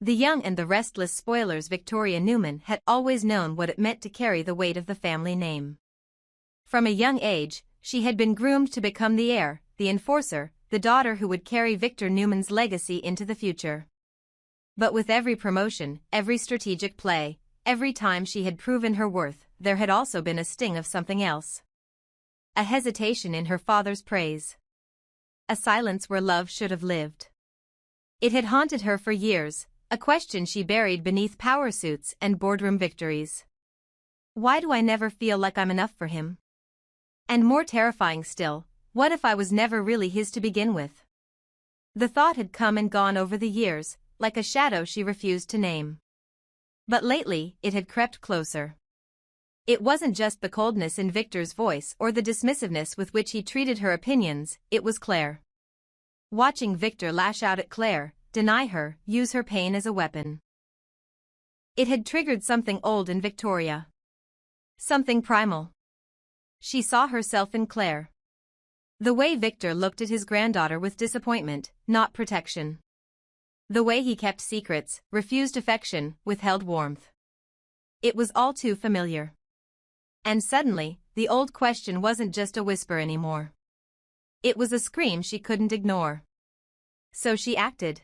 The young and the restless spoilers Victoria Newman had always known what it meant to carry the weight of the family name. From a young age, she had been groomed to become the heir, the enforcer, the daughter who would carry Victor Newman's legacy into the future. But with every promotion, every strategic play, every time she had proven her worth, there had also been a sting of something else. A hesitation in her father's praise. A silence where love should have lived. It had haunted her for years, a question she buried beneath power suits and boardroom victories. Why do I never feel like I'm enough for him? And more terrifying still, what if I was never really his to begin with? The thought had come and gone over the years, like a shadow she refused to name. But lately, it had crept closer. It wasn't just the coldness in Victor's voice or the dismissiveness with which he treated her opinions, it was Claire. Watching Victor lash out at Claire, deny her, use her pain as a weapon. It had triggered something old in Victoria. Something primal. She saw herself in Claire. The way Victor looked at his granddaughter with disappointment, not protection. The way he kept secrets, refused affection, withheld warmth. It was all too familiar. And suddenly, the old question wasn't just a whisper anymore. It was a scream she couldn't ignore. So she acted.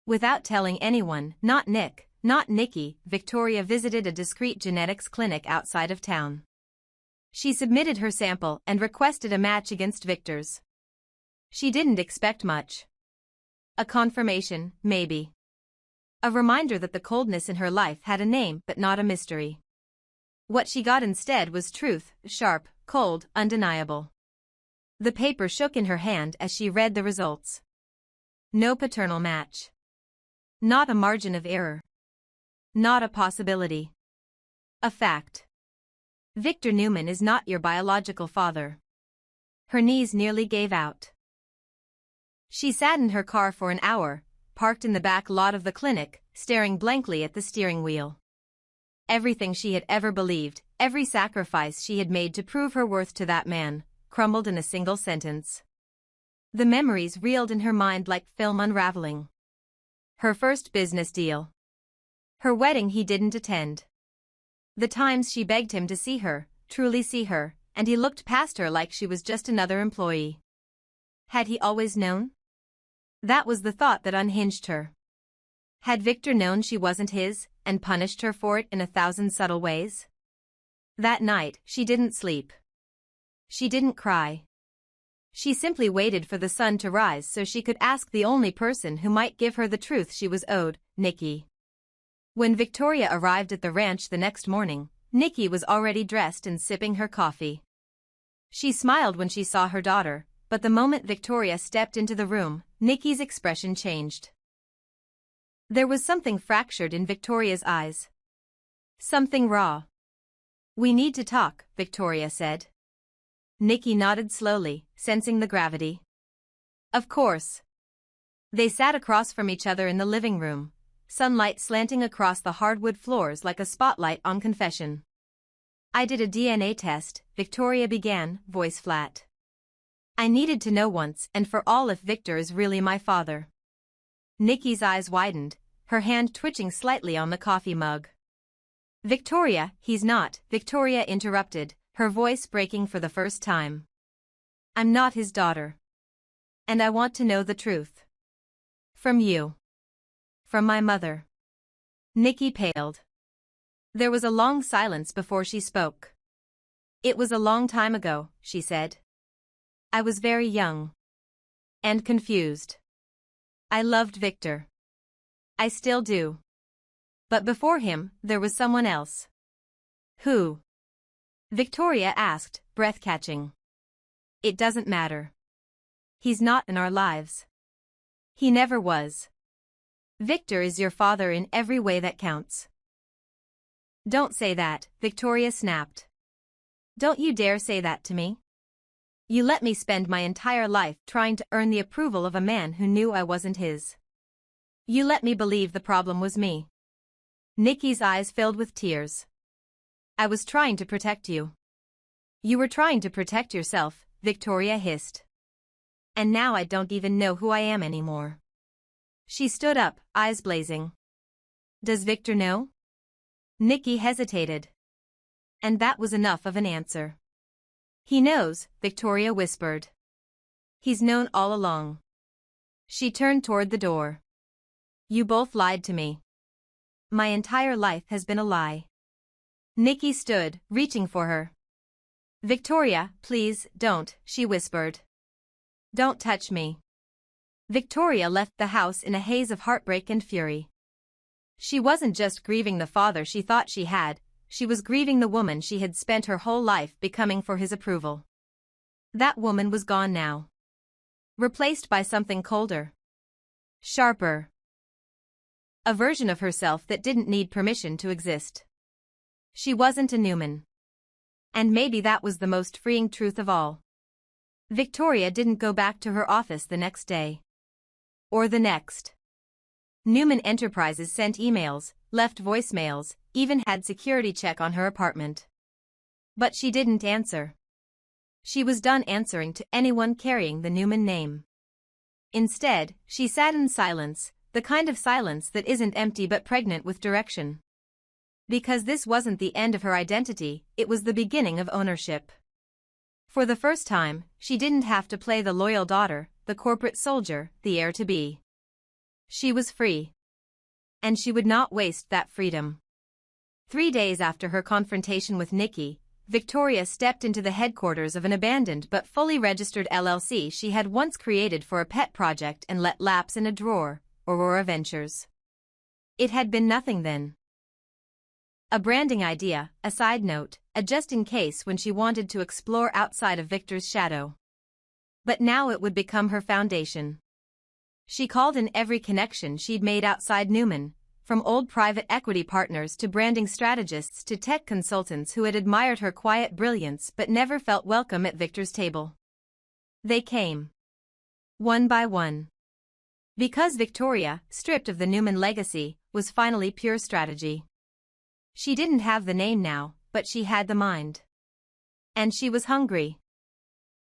Without telling anyone, not Nick, not Nikki, Victoria visited a discreet genetics clinic outside of town. She submitted her sample and requested a match against Victor's. She didn't expect much. A confirmation, maybe. A reminder that the coldness in her life had a name but not a mystery. What she got instead was truth, sharp, cold, undeniable. The paper shook in her hand as she read the results. No paternal match. Not a margin of error. Not a possibility. A fact. Victor Newman is not your biological father. Her knees nearly gave out. She sat in her car for an hour, parked in the back lot of the clinic, staring blankly at the steering wheel. Everything she had ever believed, every sacrifice she had made to prove her worth to that man, crumbled in a single sentence. The memories reeled in her mind like film unraveling. Her first business deal. Her wedding he didn't attend. The times she begged him to see her, truly see her, and he looked past her like she was just another employee. Had he always known? That was the thought that unhinged her. Had Victor known she wasn't his, and punished her for it in 1,000 subtle ways? That night, she didn't sleep. She didn't cry. She simply waited for the sun to rise so she could ask the only person who might give her the truth she was owed, Nikki. When Victoria arrived at the ranch the next morning, Nikki was already dressed and sipping her coffee. She smiled when she saw her daughter, but the moment Victoria stepped into the room, Nikki's expression changed. There was something fractured in Victoria's eyes. Something raw. "We need to talk," Victoria said. Nikki nodded slowly, sensing the gravity. Of course. They sat across from each other in the living room, sunlight slanting across the hardwood floors like a spotlight on confession. "I did a DNA test," Victoria began, voice flat. "I needed to know once and for all if Victor is really my father." Nikki's eyes widened, her hand twitching slightly on the coffee mug. "Victoria, he's not," Victoria interrupted, her voice breaking for the first time. "I'm not his daughter. And I want to know the truth. From you. From my mother." Nikki paled. There was a long silence before she spoke. "It was a long time ago," she said. "I was very young. And confused. I loved Victor. I still do. But before him, there was someone else." "Who?" Victoria asked, breath catching. "It doesn't matter. He's not in our lives. He never was. Victor is your father in every way that counts." "Don't say that," Victoria snapped. "Don't you dare say that to me. You let me spend my entire life trying to earn the approval of a man who knew I wasn't his. You let me believe the problem was me." Nikki's eyes filled with tears. "I was trying to protect you." "You were trying to protect yourself," Victoria hissed. "And now I don't even know who I am anymore." She stood up, eyes blazing. Does Victor know? Nikki hesitated. And that was enough of an answer. He knows, Victoria whispered. He's known all along. She turned toward the door. You both lied to me. My entire life has been a lie. Nikki stood, reaching for her. Victoria, please, don't, she whispered. Don't touch me. Victoria left the house in a haze of heartbreak and fury. She wasn't just grieving the father she thought she had, she was grieving the woman she had spent her whole life becoming for his approval. That woman was gone now. Replaced by something colder. Sharper. A version of herself that didn't need permission to exist. She wasn't a Newman. And maybe that was the most freeing truth of all. Victoria didn't go back to her office the next day. Or the next. Newman Enterprises sent emails, left voicemails, even had security check on her apartment. But she didn't answer. She was done answering to anyone carrying the Newman name. Instead, she sat in silence, the kind of silence that isn't empty but pregnant with direction. Because this wasn't the end of her identity, it was the beginning of ownership. For the first time, she didn't have to play the loyal daughter, the corporate soldier, the heir-to-be. She was free. And she would not waste that freedom. 3 days after her confrontation with Nikki, Victoria stepped into the headquarters of an abandoned but fully registered LLC she had once created for a pet project and let lapse in a drawer, Aurora Ventures. It had been nothing then. A branding idea, a side note, a just in case when she wanted to explore outside of Victor's shadow. But now it would become her foundation. She called in every connection she'd made outside Newman, from old private equity partners to branding strategists to tech consultants who had admired her quiet brilliance but never felt welcome at Victor's table. They came. One by one. Because Victoria, stripped of the Newman legacy, was finally pure strategy. She didn't have the name now, but she had the mind. And she was hungry.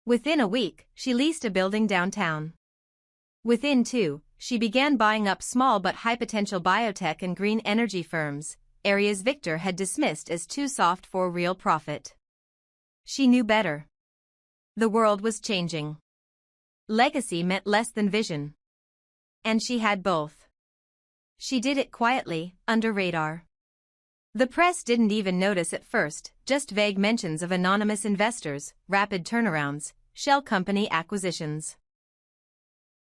Within a week, she leased a building downtown. Within 2, she began buying up small but high-potential biotech and green energy firms, areas Victor had dismissed as too soft for real profit. She knew better. The world was changing. Legacy meant less than vision. And she had both. She did it quietly, under radar. The press didn't even notice at first, just vague mentions of anonymous investors, rapid turnarounds, shell company acquisitions.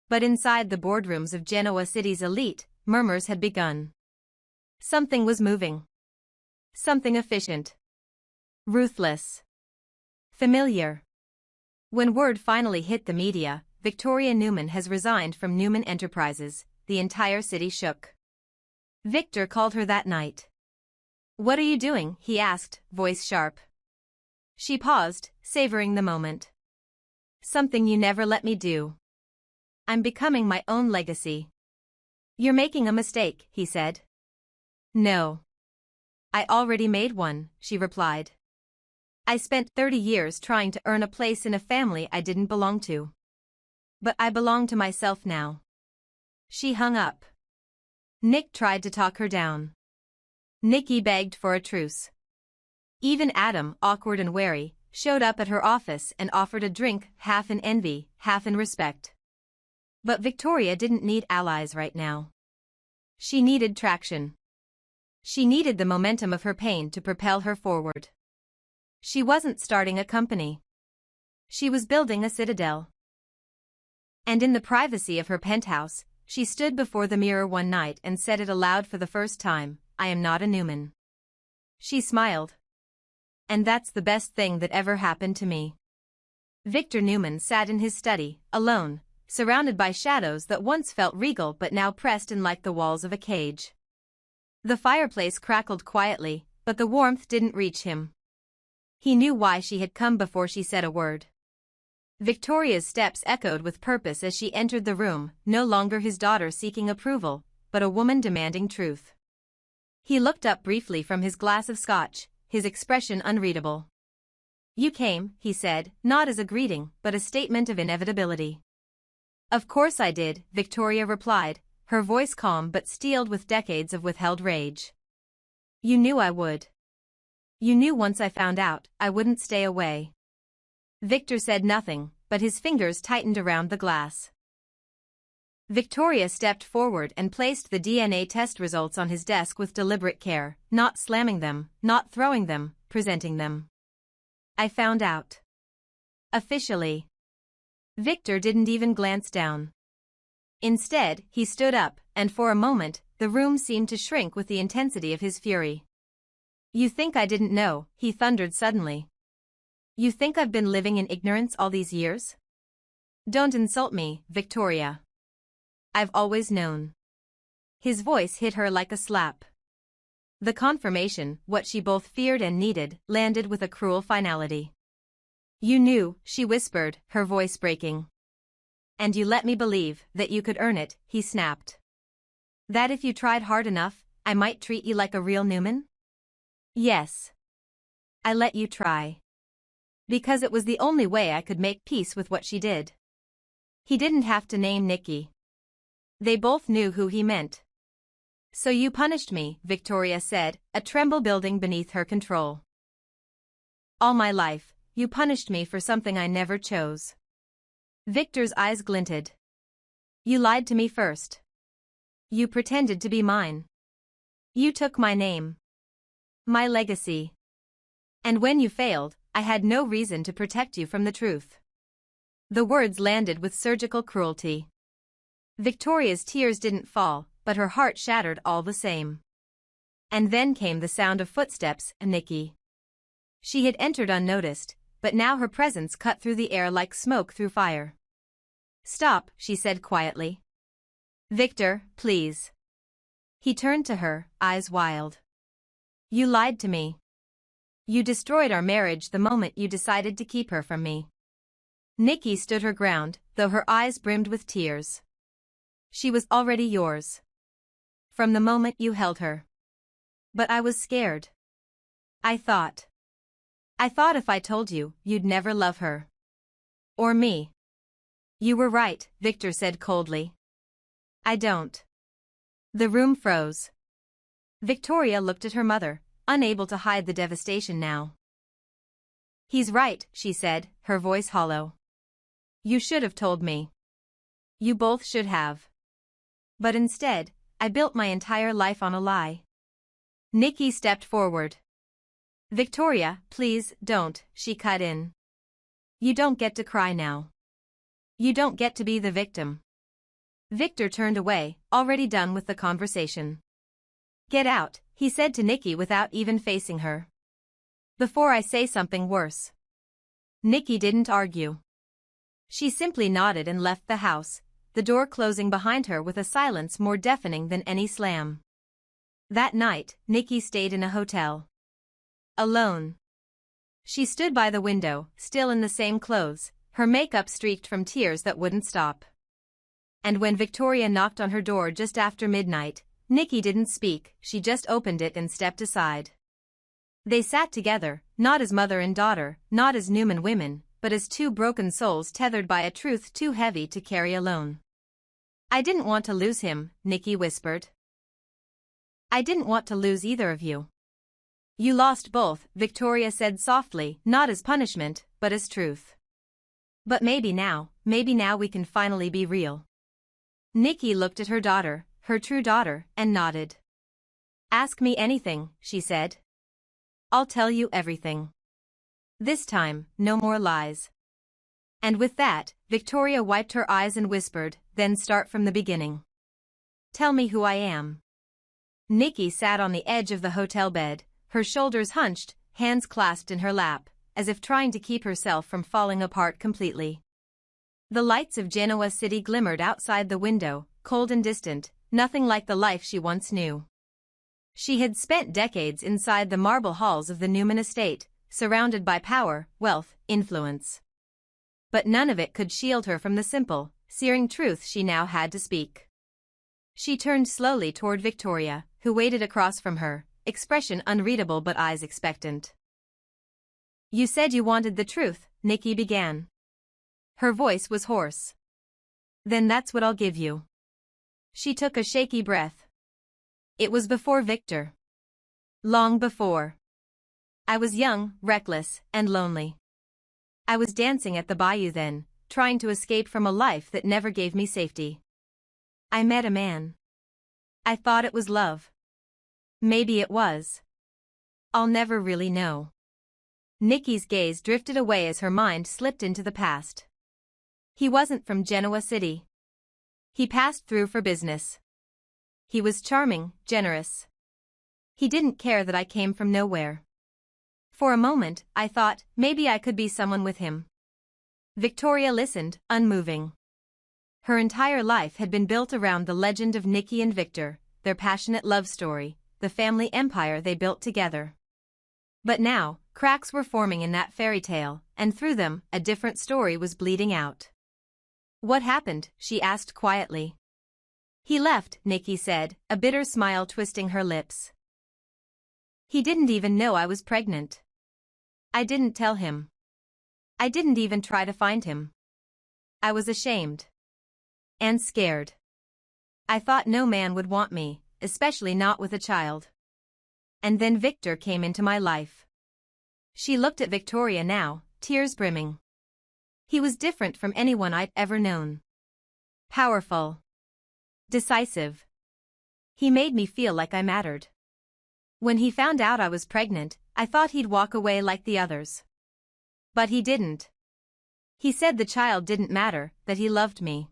But inside the boardrooms of Genoa City's elite, murmurs had begun. Something was moving. Something efficient. Ruthless. Familiar. When word finally hit the media, Victoria Newman has resigned from Newman Enterprises, the entire city shook. Victor called her that night. What are you doing? He asked, voice sharp. She paused, savoring the moment. Something you never let me do. I'm becoming my own legacy. You're making a mistake, he said. No. I already made one, she replied. I spent 30 years trying to earn a place in a family I didn't belong to. But I belong to myself now. She hung up. Nick tried to talk her down. Nikki begged for a truce. Even Adam, awkward and wary, showed up at her office and offered a drink, half in envy, half in respect. But Victoria didn't need allies right now. She needed traction. She needed the momentum of her pain to propel her forward. She wasn't starting a company. She was building a citadel. And in the privacy of her penthouse, she stood before the mirror one night and said it aloud for the first time, I am not a Newman. She smiled. And that's the best thing that ever happened to me. Victor Newman sat in his study, alone, surrounded by shadows that once felt regal but now pressed in like the walls of a cage. The fireplace crackled quietly, but the warmth didn't reach him. He knew why she had come before she said a word. Victoria's steps echoed with purpose as she entered the room, no longer his daughter seeking approval, but a woman demanding truth. He looked up briefly from his glass of scotch, his expression unreadable. You came, he said, not as a greeting, but a statement of inevitability. Of course I did, Victoria replied, her voice calm but steeled with decades of withheld rage. You knew I would. You knew once I found out, I wouldn't stay away. Victor said nothing, but his fingers tightened around the glass. Victoria stepped forward and placed the DNA test results on his desk with deliberate care, not slamming them, not throwing them, presenting them. I found out. Officially. Victor didn't even glance down. Instead, he stood up, and for a moment, the room seemed to shrink with the intensity of his fury. You think I didn't know, he thundered suddenly. You think I've been living in ignorance all these years? Don't insult me, Victoria. I've always known. His voice hit her like a slap. The confirmation, what she both feared and needed, landed with a cruel finality. You knew, she whispered, her voice breaking. And you let me believe that you could earn it, he snapped. That if you tried hard enough, I might treat you like a real Newman? Yes. I let you try. Because it was the only way I could make peace with what she did. He didn't have to name Nikki. They both knew who he meant. So you punished me, Victoria said, a tremble building beneath her control. All my life, you punished me for something I never chose. Victor's eyes glinted. You lied to me first. You pretended to be mine. You took my name. My legacy. And when you failed, I had no reason to protect you from the truth. The words landed with surgical cruelty. Victoria's tears didn't fall, but her heart shattered all the same. And then came the sound of footsteps and Nikki. She had entered unnoticed, but now her presence cut through the air like smoke through fire. Stop, she said quietly. Victor, please. He turned to her, eyes wild. You lied to me. You destroyed our marriage the moment you decided to keep her from me. Nikki stood her ground, though her eyes brimmed with tears. She was already yours. From the moment you held her. But I was scared. I thought if I told you, you'd never love her. Or me. You were right, Victor said coldly. I don't. The room froze. Victoria looked at her mother, unable to hide the devastation now. He's right, she said, her voice hollow. You should have told me. You both should have. But instead, I built my entire life on a lie. Nikki stepped forward. Victoria, please, don't, she cut in. You don't get to cry now. You don't get to be the victim. Victor turned away, already done with the conversation. Get out, he said to Nikki without even facing her. Before I say something worse. Nikki didn't argue. She simply nodded and left the house, the door closing behind her with a silence more deafening than any slam. That night, Nikki stayed in a hotel. Alone. She stood by the window, still in the same clothes, her makeup streaked from tears that wouldn't stop. And when Victoria knocked on her door just after midnight, Nikki didn't speak, she just opened it and stepped aside. They sat together, not as mother and daughter, not as Newman women, but as two broken souls tethered by a truth too heavy to carry alone. I didn't want to lose him, Nikki whispered. I didn't want to lose either of you. You lost both, Victoria said softly, not as punishment, but as truth. But maybe now we can finally be real. Nikki looked at her daughter, her true daughter, and nodded. Ask me anything, she said. I'll tell you everything. This time, no more lies. And with that, Victoria wiped her eyes and whispered, then start from the beginning. Tell me who I am. Nikki sat on the edge of the hotel bed, her shoulders hunched, hands clasped in her lap, as if trying to keep herself from falling apart completely. The lights of Genoa City glimmered outside the window, cold and distant, nothing like the life she once knew. She had spent decades inside the marble halls of the Newman estate, surrounded by power, wealth, influence. But none of it could shield her from the simple, searing truth she now had to speak. She turned slowly toward Victoria, who waited across from her, expression unreadable but eyes expectant. You said you wanted the truth, Nikki began. Her voice was hoarse. Then that's what I'll give you. She took a shaky breath. It was before Victor. Long before. I was young, reckless, and lonely. I was dancing at the bayou then, trying to escape from a life that never gave me safety. I met a man. I thought it was love. Maybe it was. I'll never really know. Nikki's gaze drifted away as her mind slipped into the past. He wasn't from Genoa City. He passed through for business. He was charming, generous. He didn't care that I came from nowhere. For a moment, I thought, maybe I could be someone with him. Victoria listened, unmoving. Her entire life had been built around the legend of Nikki and Victor, their passionate love story, the family empire they built together. But now, cracks were forming in that fairy tale, and through them, a different story was bleeding out. What happened? She asked quietly. He left, Nikki said, a bitter smile twisting her lips. He didn't even know I was pregnant. I didn't tell him. I didn't even try to find him. I was ashamed. And scared. I thought no man would want me, especially not with a child. And then Victor came into my life. She looked at Victoria now, tears brimming. He was different from anyone I'd ever known. Powerful. Decisive. He made me feel like I mattered. When he found out I was pregnant, I thought he'd walk away like the others. But he didn't. He said the child didn't matter, that he loved me.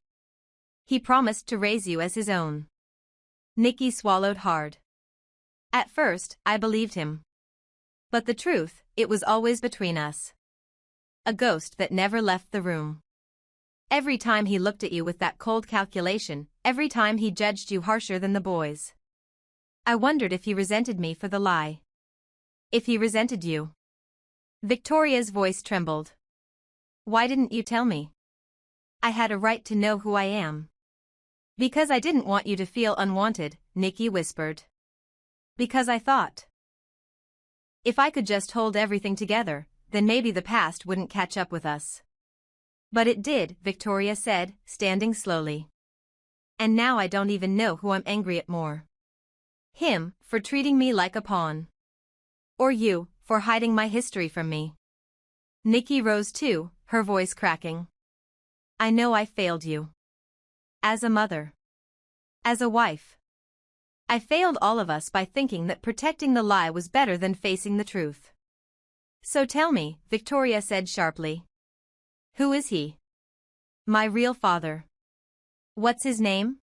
He promised to raise you as his own. Nikki swallowed hard. At first, I believed him. But the truth, it was always between us. A ghost that never left the room. Every time he looked at you with that cold calculation, every time he judged you harsher than the boys. I wondered if he resented me for the lie. If he resented you. Victoria's voice trembled. Why didn't you tell me? I had a right to know who I am. Because I didn't want you to feel unwanted, Nikki whispered. Because I thought, if I could just hold everything together, then maybe the past wouldn't catch up with us. But it did, Victoria said, standing slowly. And now I don't even know who I'm angry at more. Him, for treating me like a pawn. Or you, for hiding my history from me. Nikki rose too, her voice cracking. I know I failed you. As a mother. As a wife. I failed all of us by thinking that protecting the lie was better than facing the truth. So tell me, Victoria said sharply. Who is he? My real father. What's his name?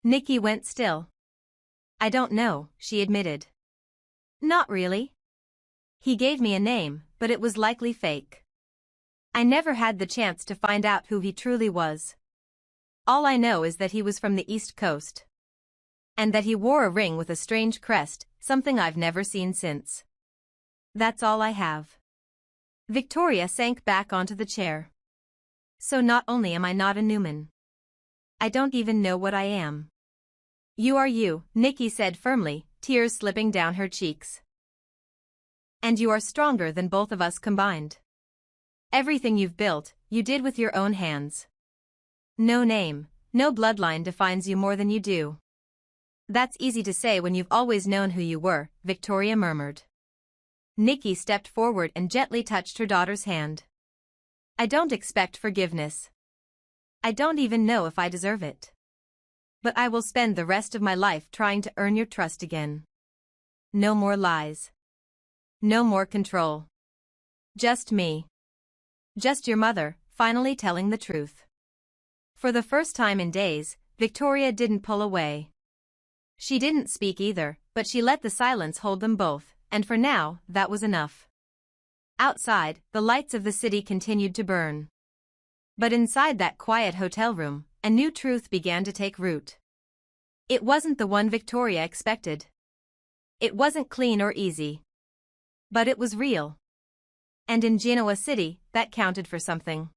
Nikki went still. I don't know, she admitted. Not really. He gave me a name, but it was likely fake. I never had the chance to find out who he truly was. All I know is that he was from the East Coast. And that he wore a ring with a strange crest, something I've never seen since. That's all I have. Victoria sank back onto the chair. So not only am I not a Newman. I don't even know what I am. You are you, Nikki said firmly, tears slipping down her cheeks. And you are stronger than both of us combined. Everything you've built, you did with your own hands. No name, no bloodline defines you more than you do. That's easy to say when you've always known who you were, Victoria murmured. Nikki stepped forward and gently touched her daughter's hand. I don't expect forgiveness. I don't even know if I deserve it. But I will spend the rest of my life trying to earn your trust again. No more lies. No more control. Just me. Just your mother, finally telling the truth. For the first time in days, Victoria didn't pull away. She didn't speak either, but she let the silence hold them both, and for now, that was enough. Outside, the lights of the city continued to burn. But inside that quiet hotel room, a new truth began to take root. It wasn't the one Victoria expected. It wasn't clean or easy. But it was real. And in Genoa City, that counted for something.